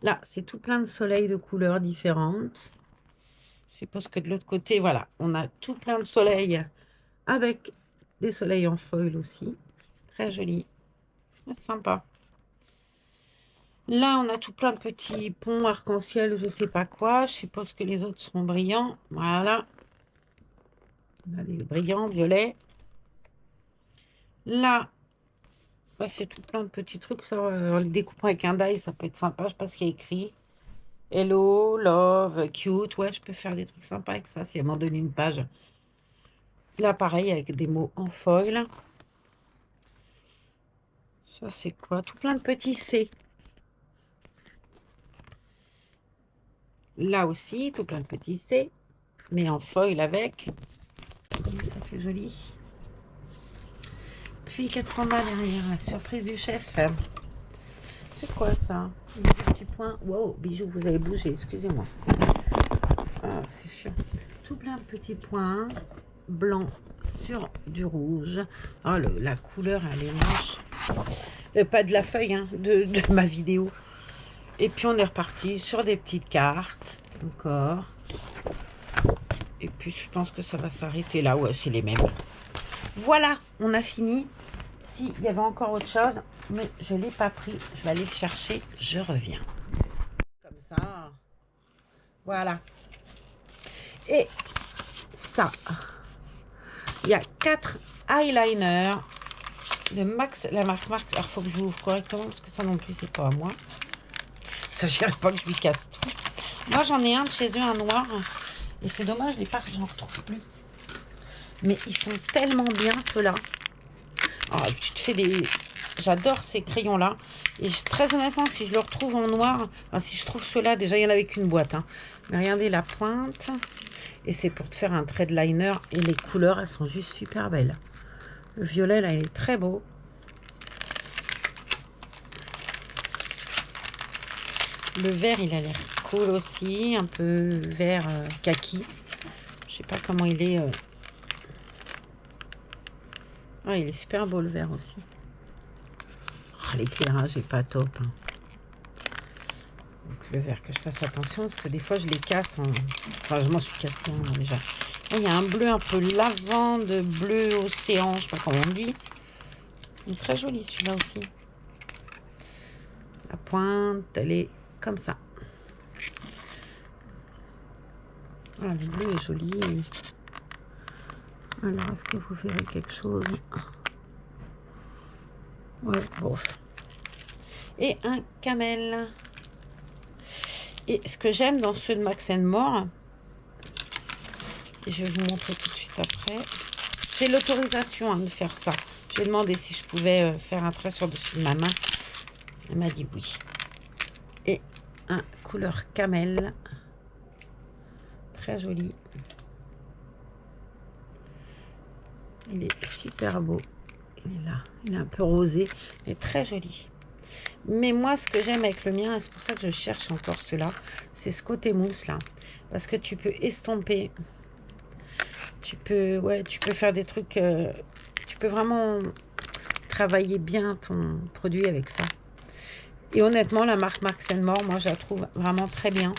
Là, c'est tout plein de soleils de couleurs différentes. Je suppose que de l'autre côté, voilà, on a tout plein de soleils avec des soleils en foil aussi. Très joli. C'est sympa. Là, on a tout plein de petits ponts arc-en-ciel, je sais pas quoi. Je suppose que les autres seront brillants. Voilà. On a des brillants, violets. Là, bah, c'est tout plein de petits trucs. Ça, en le découpant avec un die, ça peut être sympa. Je sais pas ce qu'il y a écrit. Hello, love, cute. Ouais, je peux faire des trucs sympas avec ça si elle m'en donne une page. Là, pareil, avec des mots en foil. Ça, c'est quoi? Tout plein de petits C. Là aussi, tout plein de petits C. Mais en foil avec. Ça fait joli. Puis, qu'est-ce qu'on a derrière? La surprise du chef. C'est quoi ça? Des petits points. Wow, bijoux, vous avez bougé, excusez-moi. Ah, c'est chiant. Tout plein de petits points blancs sur du rouge. Oh, la couleur, elle est moche. Pas de la feuille, hein, de ma vidéo. Et puis, on est reparti sur des petites cartes. Encore. Et puis, je pense que ça va s'arrêter là. Ouais, c'est les mêmes. Voilà, on a fini. Si, il y avait encore autre chose, mais je ne l'ai pas pris. Je vais aller le chercher. Je reviens. Comme ça. Voilà. Et ça. Il y a 4 eyeliners. Le Max, la marque Max. Alors, il faut que je l'ouvre correctement parce que ça non plus, c'est pas à moi. Ça, je pas que je lui casse tout. Moi, j'en ai un de chez eux, un noir. Et c'est dommage, les parcs, j'en retrouve plus. Mais ils sont tellement bien, ceux-là. Oh, tu te fais des... J'adore ces crayons-là. Et très honnêtement, si je le retrouve en noir, enfin, si je trouve ceux-là, déjà, il y en avait qu'une boîte. Hein. Mais regardez la pointe. Et c'est pour te faire un trait de liner. Et les couleurs, elles sont juste super belles. Le violet, là, il est très beau. Le vert, il a l'air cool aussi. Un peu vert kaki. Je sais pas comment il est. Ah, il est super beau, le vert aussi. Oh, l'éclairage n'est pas top. Hein. Donc, le vert, que je fasse attention, parce que des fois, je les casse. Enfin, je m'en suis cassé un, déjà. Là, il y a un bleu un peu lavande, bleu océan, je sais pas comment on dit. Il est très joli, celui-là aussi. La pointe, elle est comme ça. Ah, le bleu est joli. Alors, est-ce que vous verrez quelque chose? Ouais, bon. Et un camel. Et ce que j'aime dans ceux de Max & More, Et je vais vous montrer tout de suite après. J'ai l'autorisation de faire ça. J'ai demandé si je pouvais faire un trait sur dessus de ma main. Elle m'a dit oui. Et un couleur camel. Très joli. Il est super beau. Il est là. Il est un peu rosé, mais très joli. Mais moi, ce que j'aime avec le mien, et c'est pour ça que je cherche encore cela, c'est ce côté mousse là. Parce que tu peux estomper. Tu peux faire des trucs. Tu peux vraiment travailler bien ton produit avec ça. Et honnêtement, la marque Marks & More, moi, je la trouve vraiment très bien.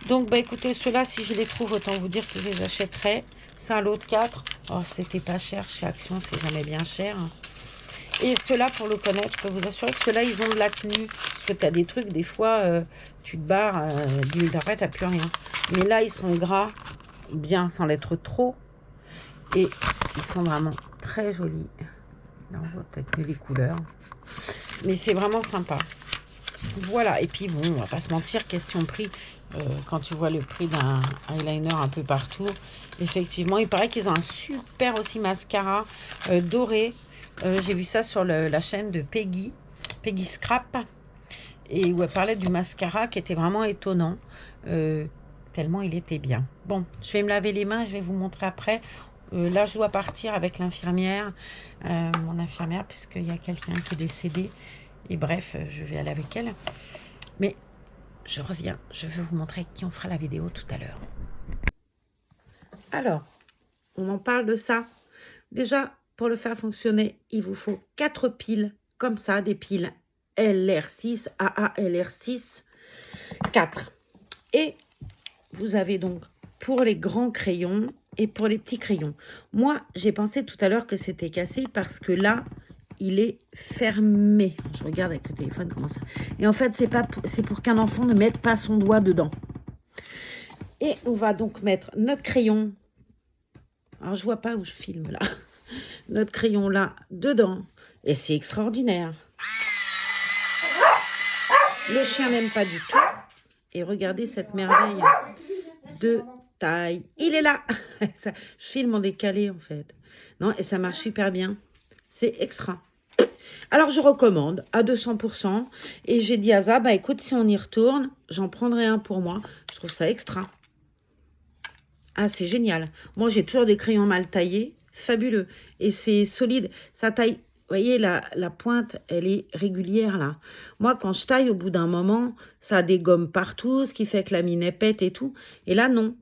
Donc, bah écoutez, ceux-là, si je les trouve, autant vous dire que je les achèterai. C'est un lot de 4. Oh, c'était pas cher chez Action, c'est jamais bien cher. Et ceux-là, pour le connaître, je peux vous assurer que ceux-là, ils ont de la tenue. Parce que tu as des trucs, des fois, tu te barres, d'huile d'après, tu n'as plus rien. Mais là, ils sont gras, bien, sans l'être trop. Et ils sont vraiment très jolis. Là, on voit peut-être mieux les couleurs. Mais c'est vraiment sympa. Voilà, et puis bon, on va pas se mentir, question prix, quand tu vois le prix d'un eyeliner un peu partout, effectivement, il paraît qu'ils ont un super aussi mascara doré. J'ai vu ça sur la chaîne de Peggy Scrap, et où elle parlait du mascara qui était vraiment étonnant, tellement il était bien. Bon, je vais me laver les mains, je vais vous montrer après. Là, je dois partir avec l'infirmière, mon infirmière, puisqu'il y a quelqu'un qui est décédé. Et bref, je vais aller avec elle. Mais je reviens, je vais vous montrer avec qui on fera la vidéo tout à l'heure. Alors, on en parle de ça. Déjà, pour le faire fonctionner, il vous faut 4 piles, comme ça, des piles LR6, AALR6, 4. Et vous avez donc pour les grands crayons et pour les petits crayons. Moi, j'ai pensé tout à l'heure que c'était cassé parce que là, il est fermé. Je regarde avec le téléphone comment ça. Et en fait, c'est pour qu'un enfant ne mette pas son doigt dedans. Et on va donc mettre notre crayon. Alors, je vois pas où je filme là. Notre crayon là, dedans. Et c'est extraordinaire. Le chien n'aime pas du tout. Et regardez cette merveille de taille. Il est là. Je filme en décalé en fait. Non, et ça marche super bien. C'est extra. Alors, je recommande à 200%. Et j'ai dit à Zah, bah écoute, si on y retourne, j'en prendrai un pour moi. Je trouve ça extra. Ah, c'est génial. Moi, j'ai toujours des crayons mal taillés. Fabuleux. Et c'est solide. Ça taille. Vous voyez, la pointe, elle est régulière, là. Moi, quand je taille, au bout d'un moment, ça dégomme partout, ce qui fait que la mine est pète et tout. Et là, non.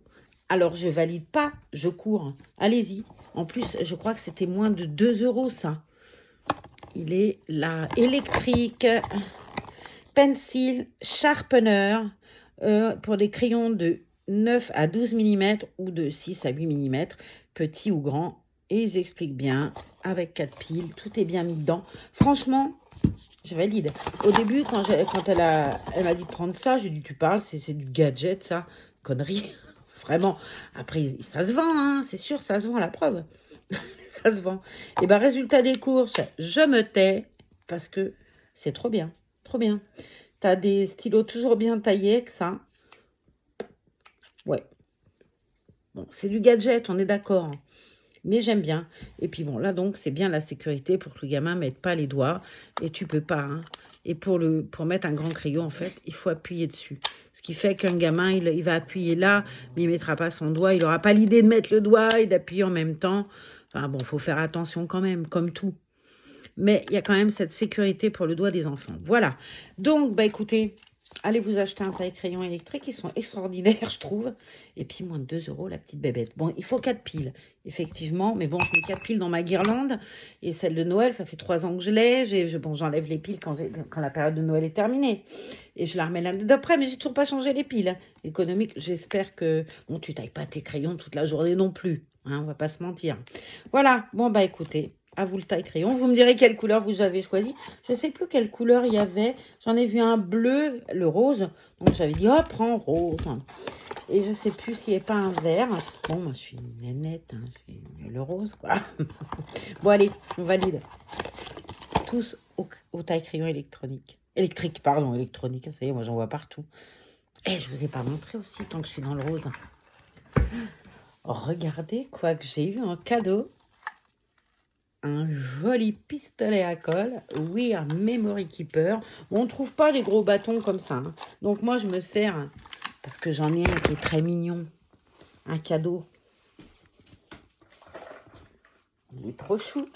Alors, je valide pas, je cours. Allez-y. En plus, je crois que c'était moins de 2 €, ça. Il est là, électrique, pencil, sharpener, pour des crayons de 9 à 12 mm ou de 6 à 8 mm, petits ou grands. Et ils expliquent bien, avec 4 piles, tout est bien mis dedans. Franchement, je valide. Au début, quand elle m'a dit de prendre ça, j'ai dit, tu parles, c'est du gadget, ça. Connerie. Vraiment. Après, ça se vend, hein, c'est sûr, ça se vend, la preuve. Ça se vend. Et bien, résultat des courses, je me tais parce que c'est trop bien. Trop bien. Tu as des stylos toujours bien taillés avec ça. Ouais. Bon, c'est du gadget, on est d'accord. Mais j'aime bien. Et puis bon, là donc, c'est bien la sécurité pour que le gamin ne mette pas les doigts. Et tu peux pas. Hein. Et pour mettre un grand crayon, en fait, il faut appuyer dessus. Ce qui fait qu'un gamin, il va appuyer là, mais il ne mettra pas son doigt. Il n'aura pas l'idée de mettre le doigt et d'appuyer en même temps. Enfin bon, il faut faire attention quand même, comme tout. Mais il y a quand même cette sécurité pour le doigt des enfants. Voilà. Donc, bah écoutez, allez vous acheter un taille-crayon électrique. Ils sont extraordinaires, je trouve. Et puis, moins de 2 € la petite bébête. Bon, il faut 4 piles, effectivement. Mais bon, je mets 4 piles dans ma guirlande. Et celle de Noël, ça fait 3 ans que je l'ai. Bon, j'enlève les piles quand la période de Noël est terminée. Et je la remets l'année d'après. Mais j'ai toujours pas changé les piles. Économique, j'espère que... Bon, tu tailles pas tes crayons toute la journée non plus. Hein, on va pas se mentir. Voilà. Bon, bah écoutez... À vous le taille-crayon. Vous me direz quelle couleur vous avez choisi. Je ne sais plus quelle couleur il y avait. J'en ai vu un bleu, le rose. Donc j'avais dit, oh, prends rose. Et je ne sais plus s'il n'y a pas un vert. Bon, moi je suis une nénette. Hein. Le rose, quoi. Bon, allez, on valide. Tous au taille-crayon électronique. Électrique, pardon, électronique. Ça y est, moi j'en vois partout. Et je ne vous ai pas montré aussi tant que je suis dans le rose. Regardez quoi que j'ai eu en cadeau. Un joli pistolet à colle. Wear Memory Keeper. On ne trouve pas des gros bâtons comme ça, hein. Donc moi, je me sers, parce que j'en ai un qui est très mignon. Un cadeau. Il est trop chou.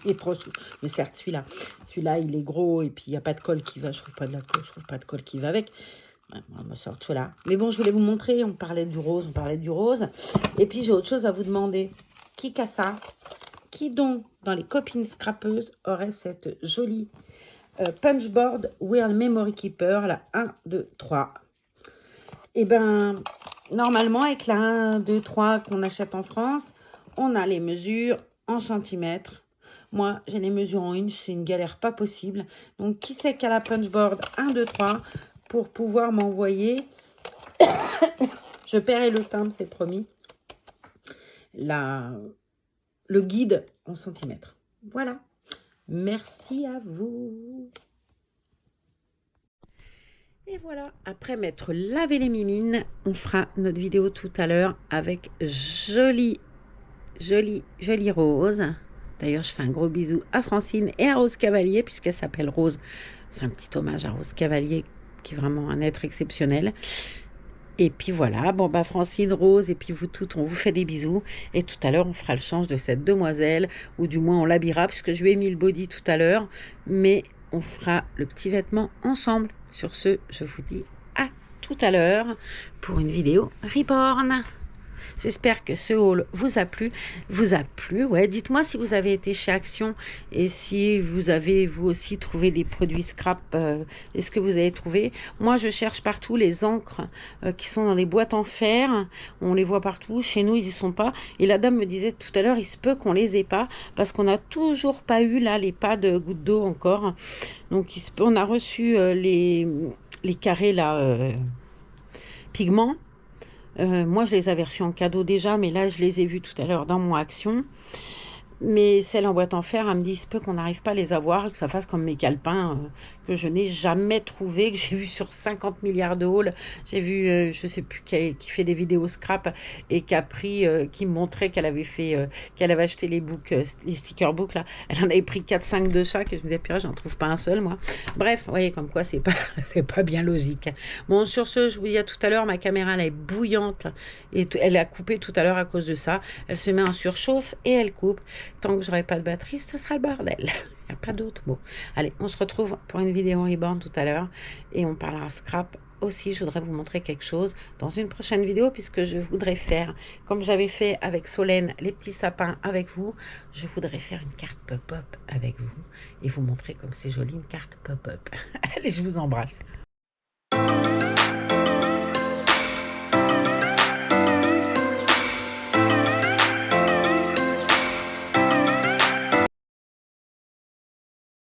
Il est trop chou. Je me sers de celui-là. Celui-là, il est gros et puis il n'y a pas de colle qui va. Je trouve pas de colle qui va avec. On me sort tout là. Mais bon, je voulais vous montrer. On parlait du rose. Et puis, j'ai autre chose à vous demander. Qui a ça? Qui donc, dans les copines scrapeuses, aurait cette jolie punchboard Wear Memory Keeper, la 1, 2, 3? Et ben, normalement, avec la 1, 2, 3 qu'on achète en France, on a les mesures en centimètres. Moi, j'ai les mesures en inch, c'est une galère pas possible. Donc, qui c'est qui a la punchboard 1, 2, 3 pour pouvoir m'envoyer, je paierai le timbre, c'est promis, le guide en centimètres. Voilà. Merci à vous. Et voilà, après m'être lavé les mimines, on fera notre vidéo tout à l'heure avec jolie Rose. D'ailleurs, je fais un gros bisou à Francine et à Rose Cavalier, puisqu'elle s'appelle Rose. C'est un petit hommage à Rose Cavalier, qui est vraiment un être exceptionnel. Et puis voilà, bon bah Francine, Rose, et puis vous toutes, on vous fait des bisous. Et tout à l'heure, on fera le change de cette demoiselle, ou du moins on l'habillera, puisque je lui ai mis le body tout à l'heure. Mais on fera le petit vêtement ensemble. Sur ce, je vous dis à tout à l'heure pour une vidéo Reborn. J'espère que ce haul vous a plu. Ouais. Dites-moi si vous avez été chez Action et si vous avez, vous aussi, trouvé des produits scrap. Est-ce que vous avez trouvé? Moi, je cherche partout les encres qui sont dans des boîtes en fer. On les voit partout. Chez nous, ils n'y sont pas. Et la dame me disait tout à l'heure, il se peut qu'on les ait pas parce qu'on n'a toujours pas eu là les pas de gouttes d'eau encore. Donc, il se peut, on a reçu les carrés là, pigments. Moi, je les avais reçus en cadeau déjà, mais là, je les ai vus tout à l'heure dans mon Action. Mais celles en boîte en fer, elle me dit, il se peut qu'on n'arrive pas à les avoir, que ça fasse comme mes calepins, que je n'ai jamais trouvé, que j'ai vu sur 50 milliards de hauls. J'ai vu, je ne sais plus, qui fait des vidéos scrap et qui a pris, qui me montrait qu'elle avait fait, qu'elle avait acheté les books, les sticker books, là. Elle en avait pris 4-5 de chaque et je me disais, purée, j'en trouve pas un seul, moi. Bref, vous voyez, comme quoi, c'est pas bien logique. Bon, sur ce, je vous dis à tout à l'heure, ma caméra, elle est bouillante et elle a coupé tout à l'heure à cause de ça. Elle se met en surchauffe et elle coupe. Tant que j'aurai pas de batterie, ça sera le bordel. Il n'y a pas d'autre mot. Allez, on se retrouve pour une vidéo Reborn tout à l'heure. Et on parlera scrap aussi. Je voudrais vous montrer quelque chose dans une prochaine vidéo, puisque je voudrais faire, comme j'avais fait avec Solène, les petits sapins avec vous. Je voudrais faire une carte pop-up avec vous. Et vous montrer comme c'est joli une carte pop-up. Allez, je vous embrasse.